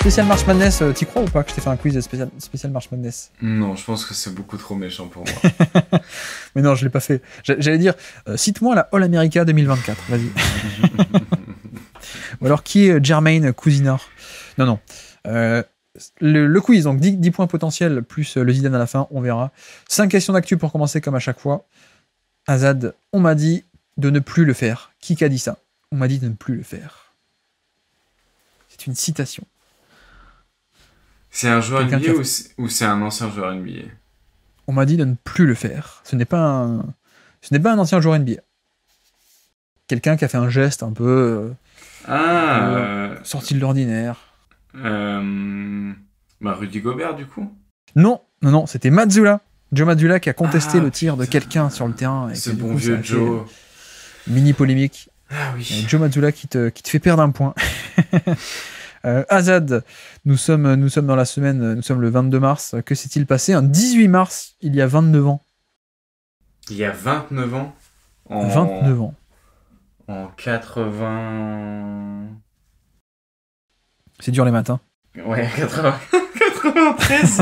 Spécial March Madness, t'y crois ou pas que je t'ai fait un quiz spécial March Madness? Non, je pense que c'est beaucoup trop méchant pour moi. Mais non, je l'ai pas fait. J'allais dire, cite-moi la All America 2024, vas-y. Ou alors, qui est Jermaine Cousinard? Non. Le quiz, donc 10 points potentiels, plus le Zidane à la fin, on verra. 5 questions d'actu pour commencer, comme à chaque fois. Azad, on m'a dit de ne plus le faire. Qui a dit ça? On m'a dit de ne plus le faire. C'est une citation. C'est un joueur NBA ou c'est un ancien joueur NBA? On m'a dit de ne plus le faire. Ce n'est pas un ancien joueur NBA. Quelqu'un qui a fait un geste un peu, sorti de l'ordinaire. Rudy Gobert, du coup? Non, c'était Mazzulla. Joe Mazzulla qui a contesté le tir de quelqu'un sur le terrain. Et ce bon vieux Joe. Mini polémique. Ah oui. Joe Mazzulla qui te fait perdre un point. Azad, nous sommes dans la semaine, nous sommes le 22 mars. Que s'est-il passé un 18 mars, il y a 29 ans? Il y a 29 ans 29 ans. En 80... C'est dur les matins. Ouais, 93.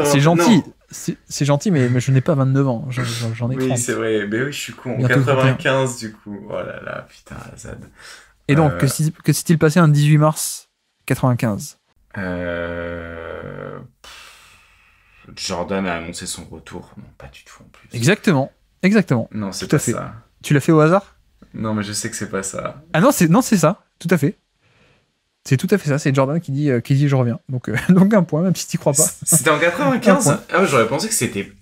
C'est gentil. C'est gentil, mais je n'ai pas 29 ans. J'en ai 30. Oui, c'est vrai. Mais oui, je suis con. En Bientôt 95, du coup. Oh là là, putain, Azad. Et donc, que s'est-il passé un 18 mars 95? Jordan a annoncé son retour. Non, pas du tout en plus. Exactement. Non, c'est tout à pas fait. ça. Tu l'as fait au hasard? Non, mais je sais que c'est pas ça. Ah non, c'est ça. Tout à fait. C'est tout à fait ça. C'est Jordan qui dit je reviens. Donc un point, même si tu n'y crois pas. C'était en 95? Ah ouais, j'aurais pensé que c'était...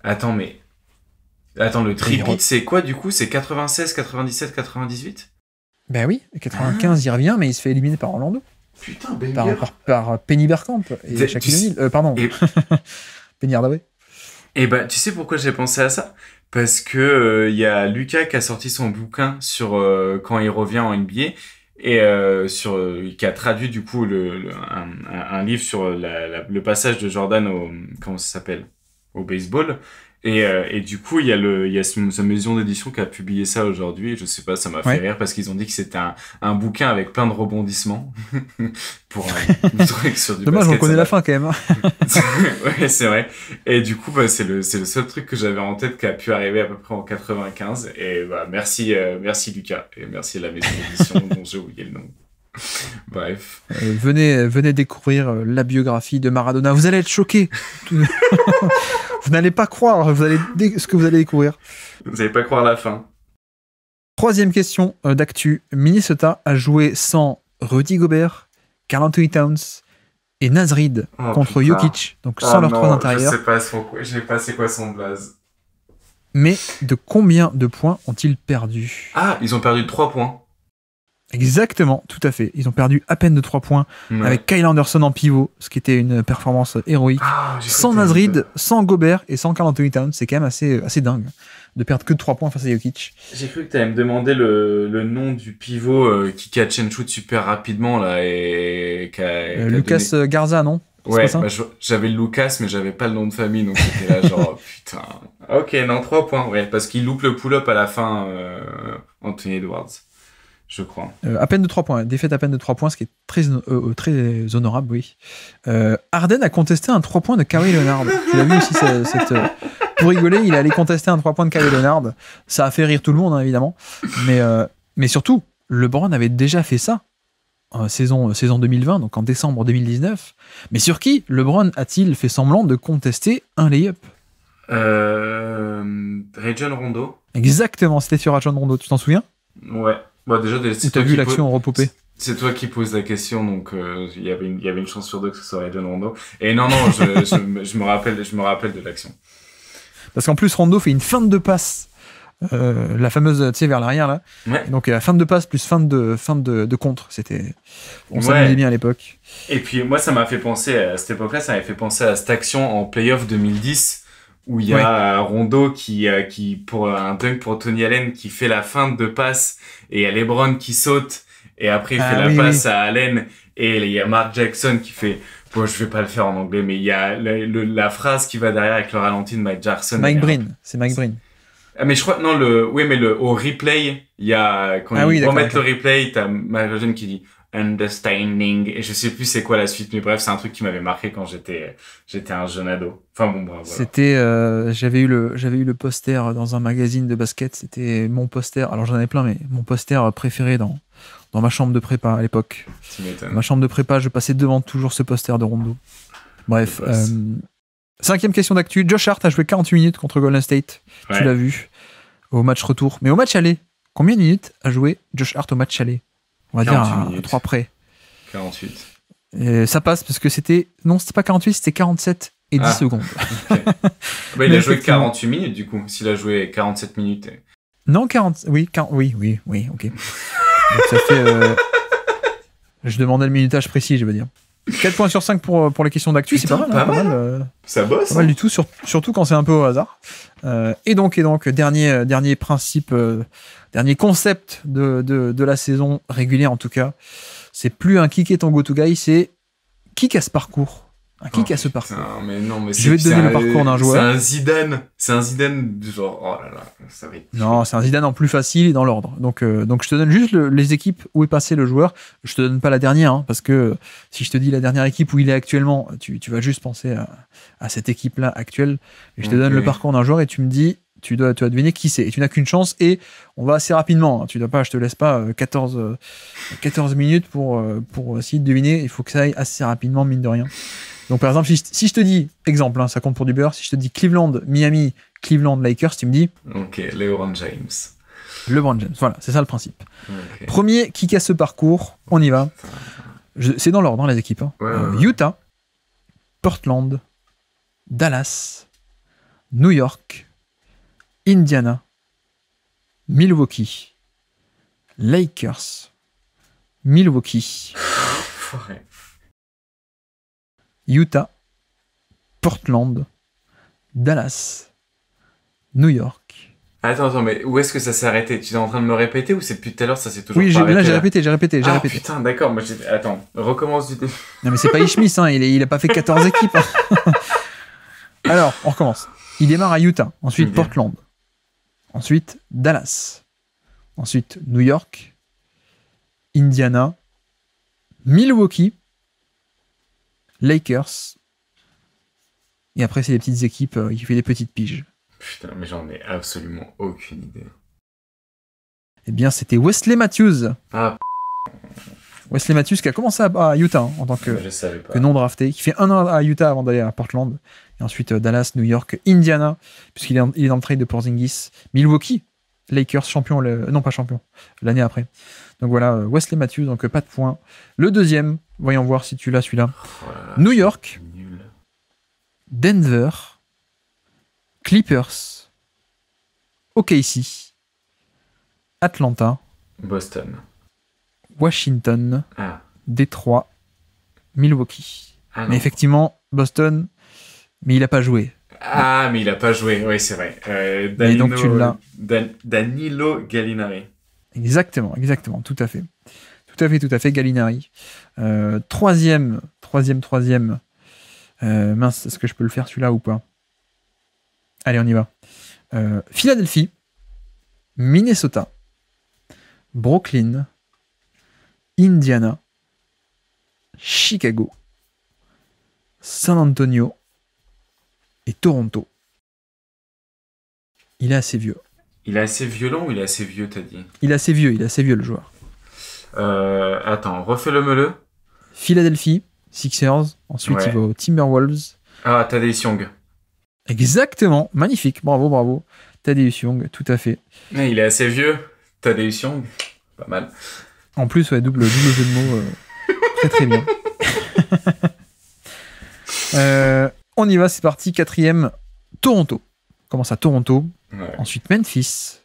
Attends, le tripit, c'est quoi du coup? C'est 96, 97, 98? Ben oui, 95 il revient, mais il se fait éliminer par Orlando. Putain, Banger. Par Penny Bergkamp et Shaquille O'Neal. Pardon. Penny Hardaway. Et bah, tu sais pourquoi j'ai pensé à ça? Parce que y a Lucas qui a sorti son bouquin sur quand il revient en NBA et qui a traduit du coup un livre sur le passage de Jordan comment ça s'appelle? Au baseball. Et du coup, il y a sa maison d'édition qui a publié ça aujourd'hui. Et je sais pas, ça m'a fait rire parce qu'ils ont dit que c'était un bouquin avec plein de rebondissements pour un truc sur du Dommage, basket. on connaît la fin quand même. Ouais, c'est vrai. Et du coup, c'est le seul truc que j'avais en tête qui a pu arriver à peu près en 95. Et bah, merci Lucas. Et merci à la maison d'édition dont j'ai oublié le nom. Bref. Venez découvrir la biographie de Maradona. Vous allez être choqués. Vous n'allez pas croire ce que vous allez découvrir. Vous n'allez pas croire la fin. Troisième question d'actu. Minnesota a joué sans Rudy Gobert, Karl Anthony Towns et Naz Reid contre Jokic. Donc sans leurs trois intérieurs. Je sais pas c'est quoi son blaze. Mais de combien de points ont-ils perdu? Ah, ils ont perdu de 3 points. Exactement, tout à fait. Ils ont perdu à peine de 3 points avec Kyle Anderson en pivot, ce qui était une performance héroïque. Sans Naz Reid, sans Gobert et sans Karl Anthony Towns. C'est quand même assez dingue de perdre que de 3 points face à Jokic. J'ai cru que tu allais me demander le nom du pivot qui catch and shoot super rapidement là et Lucas Garza, non? Ouais, j'avais Lucas mais j'avais pas le nom de famille donc j'étais là genre putain. Ok, non, 3 points, ouais, parce qu'il loupe le pull-up à la fin, Anthony Edwards. Je crois. À peine de 3 points. Défaite à peine de 3 points, ce qui est très honorable, oui. Harden a contesté un 3 points de Kawhi Leonard. Tu l'as vu aussi, pour rigoler, il est allé contester un 3 points de Kawhi Leonard. Ça a fait rire tout le monde, hein, évidemment. Mais surtout, LeBron avait déjà fait ça en saison 2020, donc en décembre 2019. Mais sur qui LeBron a-t-il fait semblant de contester un lay-up? Rajon Rondo. Exactement, c'était sur Rajon Rondo. Tu t'en souviens? Ouais. Bah déjà, t'as vu l'action repopée. C'est toi qui poses la question, donc il y avait une chance sur deux que ce soit Rajon Rondo. Et non, je me rappelle de l'action. Parce qu'en plus Rondo fait une feinte de passe, la fameuse, tu sais, vers l'arrière là. Ouais. Donc feinte de passe plus feinte de contre. On s'amusait bien à l'époque. Et puis moi, ça m'a fait penser à cette époque-là, ça m'avait fait penser à cette action en playoff 2010. Où il y a Rondo qui pour un dunk pour Tony Allen qui fait la feinte de passe et il y a LeBron qui saute et après il fait la passe à Allen et il y a Mark Jackson qui fait je vais pas le faire en anglais mais il y a la phrase qui va derrière avec le ralenti de Mike Jackson. C'est Mike Breen. Ah, mais je crois mais au replay il y a quand ils remettent le replay t'as Mike Jackson qui dit understanding. Et je sais plus c'est quoi la suite, mais bref, c'est un truc qui m'avait marqué quand j'étais un jeune ado. Enfin bon, bravo. Voilà. C'était, j'avais eu le poster dans un magazine de basket. C'était mon poster. Alors j'en ai plein, mais mon poster préféré dans ma chambre de prépa à l'époque. Tu m'étonnes. Ma chambre de prépa, je passais devant toujours ce poster de Rondo. Bref, cinquième question d'actu. Josh Hart a joué 48 minutes contre Golden State. Ouais. Tu l'as vu au match retour. Mais au match aller, combien de minutes a joué Josh Hart au match aller? On va dire à 3 près. 48. Et ça passe parce que c'était pas 48, c'était 47 et 10 secondes. Okay. Bah, il a joué 48 minutes du coup. S'il a joué 47 minutes. Non, 40. Oui, ok. Donc ça fait. Je demandais le minutage précis, je veux dire. 4 points sur 5 pour les questions d'actu, c'est pas mal. Pas mal. Ça bosse. Pas mal du tout, surtout quand c'est un peu au hasard. Et donc, dernier principe, dernier concept de la saison régulière en tout cas, c'est plus un kick et ton go-to guy, c'est kick à ce parcours. Un kick à ce parcours. Mais non, mais je vais te donner le parcours d'un joueur. C'est un Zidane genre, oh là là, ça va être... Non, c'est un Zidane en plus facile et dans l'ordre. Donc je te donne juste les équipes où est passé le joueur. Je te donne pas la dernière, hein, parce que si je te dis la dernière équipe où il est actuellement, tu vas juste penser à cette équipe-là actuelle. Et je te donne le parcours d'un joueur et tu me dis, tu dois deviner qui c'est. Et tu n'as qu'une chance et on va assez rapidement. Hein. Je te laisse pas 14 minutes pour essayer de deviner. Il faut que ça aille assez rapidement, mine de rien. Donc par exemple, si je te dis, exemple, hein, ça compte pour du beurre, si je te dis Cleveland, Miami, Cleveland, Lakers, tu me dis... Ok, LeBron James. LeBron James, voilà, c'est ça le principe. Okay. Premier qui casse ce parcours, on y va. C'est dans l'ordre, hein, les équipes. Hein. Ouais. Utah, Portland, Dallas, New York, Indiana, Milwaukee, Lakers, Milwaukee, Utah, Portland, Dallas, New York. Attends, mais où est-ce que ça s'est arrêté? Tu es en train de me répéter ou c'est depuis tout à l'heure ça s'est toujours pas arrêté? Oui, j'ai répété. Putain, d'accord. Moi, attends, recommence du début. Non, mais c'est pas Ishmis, hein, il a pas fait 14 équipes. Hein. Alors, on recommence. Il démarre à Utah, ensuite Portland, ensuite Dallas, ensuite New York, Indiana, Milwaukee, Lakers, et après c'est des petites équipes, il fait des petites piges. Putain, mais j'en ai absolument aucune idée. Eh bien, c'était Wesley Matthews. Wesley Matthews qui a commencé à Utah hein, en tant que non drafté, qui fait 1 an à Utah avant d'aller à Portland, et ensuite Dallas, New York, Indiana, puisqu'il est dans le trade de Porzingis, Milwaukee, Lakers champion, non pas champion, l'année après. Donc voilà, Wesley Matthews, donc pas de points. Le deuxième, voyons voir si tu l'as celui-là. New York, Denver, Clippers, OKC, Atlanta, Boston, Washington, Détroit, Milwaukee. Mais effectivement, Boston, mais il n'a pas joué. Mais il n'a pas joué, oui, c'est vrai. Et donc tu l'as. Danilo Gallinari. Exactement, tout à fait, Gallinari. Troisième. Mince, est-ce que je peux le faire celui-là ou pas? Allez, on y va. Philadelphie, Minnesota, Brooklyn, Indiana, Chicago, San Antonio et Toronto. Il est assez vieux. Il est assez violent ou il est assez vieux, t'as dit? Il est assez vieux le joueur. Attends, refais-le-me-le. Philadelphie, Sixers, ensuite il va aux Timberwolves. Thaddeus Young. Exactement, magnifique, bravo. Thaddeus Young, tout à fait. Mais il est assez vieux, Thaddeus Young, pas mal. En plus, double jeu de mots, très bien. On y va, c'est parti, 4e, Toronto. On commence à Toronto, ensuite Memphis,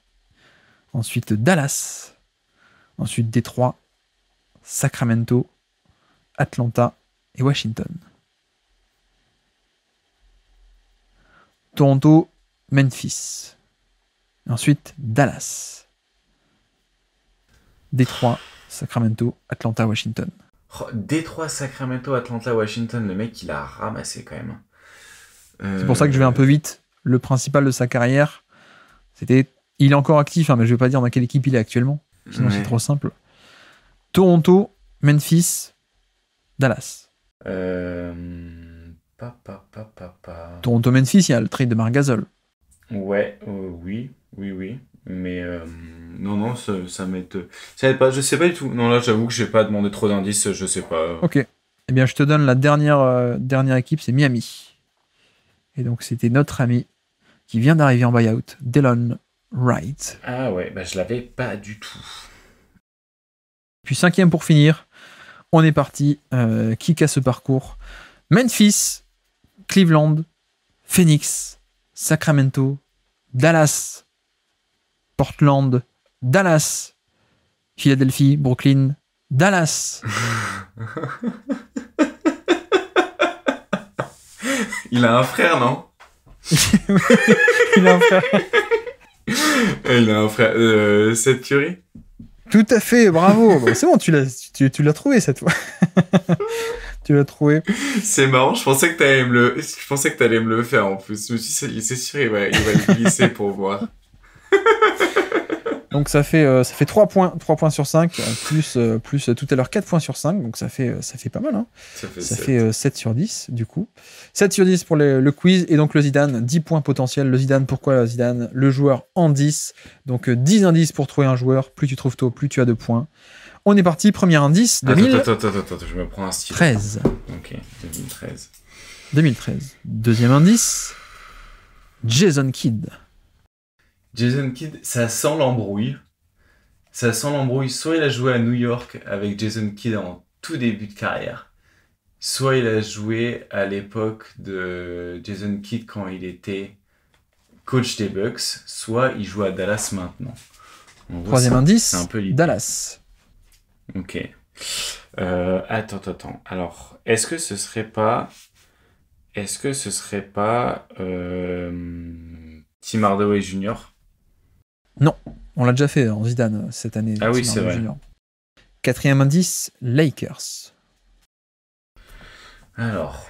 ensuite Dallas, ensuite Détroit, Sacramento, Atlanta et Washington. Toronto, Memphis. Ensuite, Dallas. Détroit, Sacramento, Atlanta, Washington. Détroit, Sacramento, Atlanta, Washington, le mec, il a ramassé quand même. C'est pour ça que je vais un peu vite. Le principal de sa carrière, c'était... Il est encore actif, mais je ne vais pas dire dans quelle équipe il est actuellement. Sinon, c'est trop simple. Toronto, Memphis, Dallas. Toronto-Memphis, il y a le trade de Marc Gasol. Ouais, oui. Mais non, ça m'aide. Ça aide pas, je sais pas du tout. Non, là, j'avoue que j'ai pas demandé trop d'indices, je sais pas. Ok. Eh bien, je te donne la dernière équipe, c'est Miami. Et donc, c'était notre ami qui vient d'arriver en buyout, Delon Wright. Ah ouais, bah je l'avais pas du tout. Puis 5e pour finir, on est parti. Qui casse ce parcours? Memphis, Cleveland, Phoenix, Sacramento, Dallas, Portland, Dallas, Philadelphie, Brooklyn, Dallas. Il a un frère, non? Il a un frère. Il a un frère. Seth Curry? Tout à fait, bravo. Bon, c'est bon, tu l'as trouvé cette fois. Tu l'as trouvé. C'est marrant, je pensais que t'allais me le faire en plus. Je me suis dit, c'est sûr, il va le glisser pour voir. Donc ça fait 3 points sur 5, plus tout à l'heure 4 points sur 5, donc ça fait pas mal. Hein. Ça fait 7 sur 10 du coup. 7 sur 10 pour le quiz, et donc le Zidane, 10 points potentiels. Le Zidane, pourquoi le Zidane? Le joueur en 10, donc 10 indices pour trouver un joueur, plus tu trouves tôt, plus tu as de points. On est parti, premier indice, 2013. Attends, je me prends un stylo. Ok, 2013. Deuxième indice, Jason Kidd. Jason Kidd, ça sent l'embrouille. Soit il a joué à New York avec Jason Kidd en tout début de carrière, soit il a joué à l'époque de Jason Kidd quand il était coach des Bucks, soit il joue à Dallas maintenant. Troisième indice, Dallas. Ok. Attends. Alors, est-ce que ce serait pas Tim Hardaway Jr.? Non, on l'a déjà fait en Zidane cette année. Ah oui, c'est vrai. Junior. Quatrième indice, Lakers. Alors.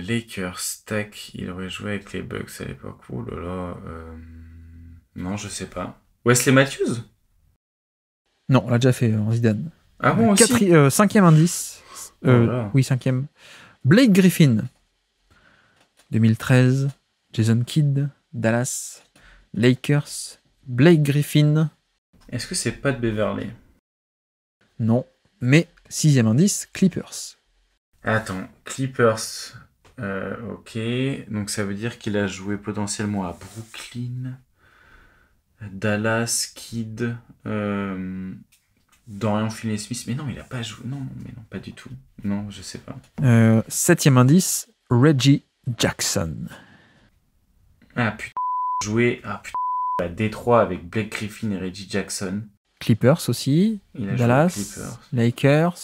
Lakers, tac, il aurait joué avec les Bucks à l'époque. Oh là là. Non, je sais pas. Wesley Matthews? Non, on l'a déjà fait en Zidane. Ah bon, aussi? Cinquième indice. Voilà. Oui, cinquième. Blake Griffin. 2013. Jason Kidd. Dallas. Lakers. Blake Griffin. Est-ce que c'est pas de Beverley? Non. Mais sixième indice, Clippers. Attends, Clippers. Ok. Donc ça veut dire qu'il a joué potentiellement à Brooklyn, Dallas, Kidd, Dorian Finney-Smith. Mais non, il a pas joué. Non, pas du tout. Non, je sais pas. Septième indice, Reggie Jackson. Ah putain, joué à Détroit avec Blake Griffin et Reggie Jackson. Clippers aussi. Dallas, Lakers.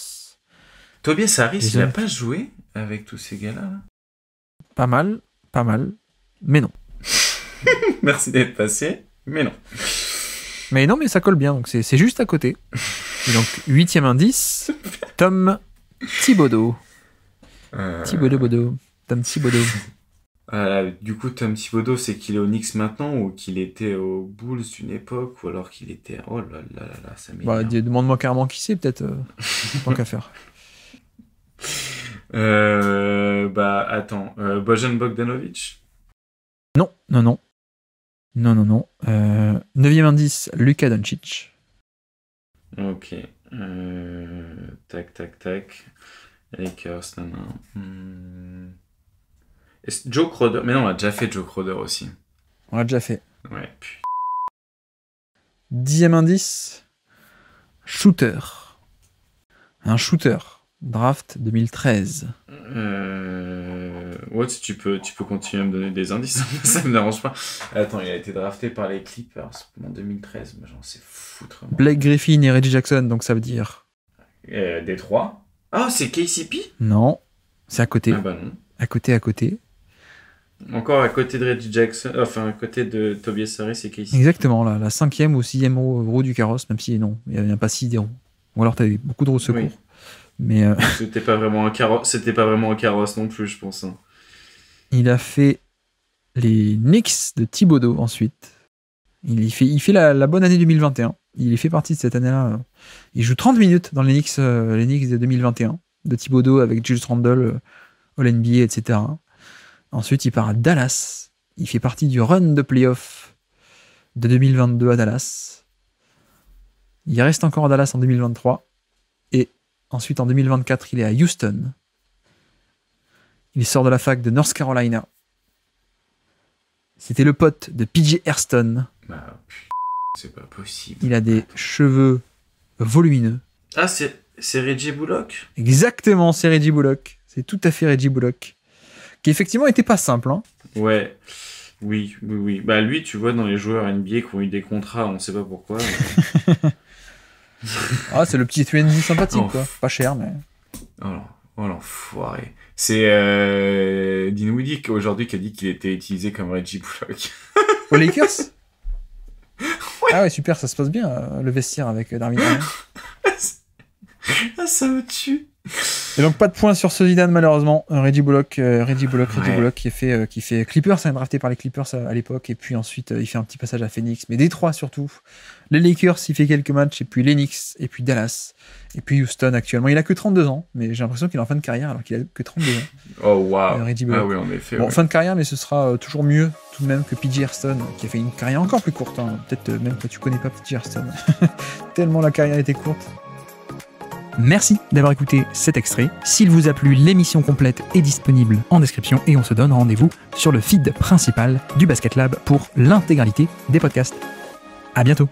Tobias Harris, il a pas joué avec tous ces gars-là là? Pas mal, mais non. Merci d'être passé, mais non. Mais non, mais ça colle bien, donc c'est juste à côté. Et donc, huitième indice, Tom Thibodeau. Tom Thibodeau. Du coup, Tom Thibodeau, c'est qu'il est au Knicks maintenant ou qu'il était aux Bulls d'une époque ou alors qu'il était... Oh là là là là, ça m'énerve. Demande-moi carrément qui c'est, peut-être, tant qu'à faire. Attends, Bojan Bogdanovic? Non. Neuvième indice, Luka Doncic. Ok. Tac. Lakers, non. Joe Crowder? Mais non, on a déjà fait Joe Crowder aussi. On l'a déjà fait. Ouais, puis... Dixième indice, shooter. Un shooter. Draft 2013. Ouais, tu peux continuer à me donner des indices, ça me dérange pas. Attends, il a été drafté par les Clippers en 2013, mais j'en sais foutre. Moi. Blake Griffin et Reggie Jackson, donc ça veut dire... Détroit. Ah, c'est KCP? Non, c'est à côté. Ah bah non. À côté. Encore à côté de Reggie Jackson, enfin à côté de Tobias Harris et KCP. Exactement, la cinquième ou sixième roue du carrosse, même si non, il n'y a pas 6 des roues. Ou alors tu as beaucoup de roues de secours. Oui. Mais c'était pas vraiment un carrosse non plus, je pense. Hein. Il a fait les Knicks de Thibodeau ensuite. Il fait la bonne année 2021. Il fait partie de cette année-là. Il joue 30 minutes dans les Knicks de 2021, de Thibodeau avec Julius Randle, All-NBA, etc. Ensuite, il part à Dallas. Il fait partie du run de playoff de 2022 à Dallas. Il reste encore à Dallas en 2023. Et ensuite, en 2024, il est à Houston. Il sort de la fac de North Carolina. C'était le pote de PJ Hairston. Bah, c'est pas possible. Il a des cheveux volumineux. Ah, c'est Reggie Bullock? Exactement, c'est Reggie Bullock. C'est tout à fait Reggie Bullock. Qui effectivement était pas simple. Hein. Ouais. Oui. Bah lui, tu vois, dans les joueurs NBA qui ont eu des contrats, on sait pas pourquoi. Ah, c'est le petit 3&D sympathique, quoi. Pas cher, mais... Oh l'enfoiré. C'est Dinwiddie aujourd'hui qui a dit qu'il était utilisé comme Reggie Bullock. Aux Lakers? Ouais. Ah ouais, super, ça se passe bien, le vestiaire avec Darwin Ham. Ah, ça me tue. Et donc pas de points sur ce Zidane malheureusement. Reggie Bullock qui fait Clippers, il est drafté par les Clippers à l'époque, et puis ensuite il fait un petit passage à Phoenix, mais Détroit surtout. Les Lakers, il fait quelques matchs, et puis les Knicks, et puis Dallas, et puis Houston actuellement. Il a que 32 ans, mais j'ai l'impression qu'il est en fin de carrière alors qu'il a que 32 ans. Oh waouh. Reggie Bullock. Ah oui, en effet. Bon, ouais. fin de carrière, mais ce sera toujours mieux tout de même que PJ Hairston, qui a fait une carrière encore plus courte. Hein. Peut-être même que tu connais pas PJ Hairston. Tellement la carrière était courte. Merci d'avoir écouté cet extrait. S'il vous a plu, l'émission complète est disponible en description et on se donne rendez-vous sur le feed principal du Basket Lab pour l'intégralité des podcasts. À bientôt.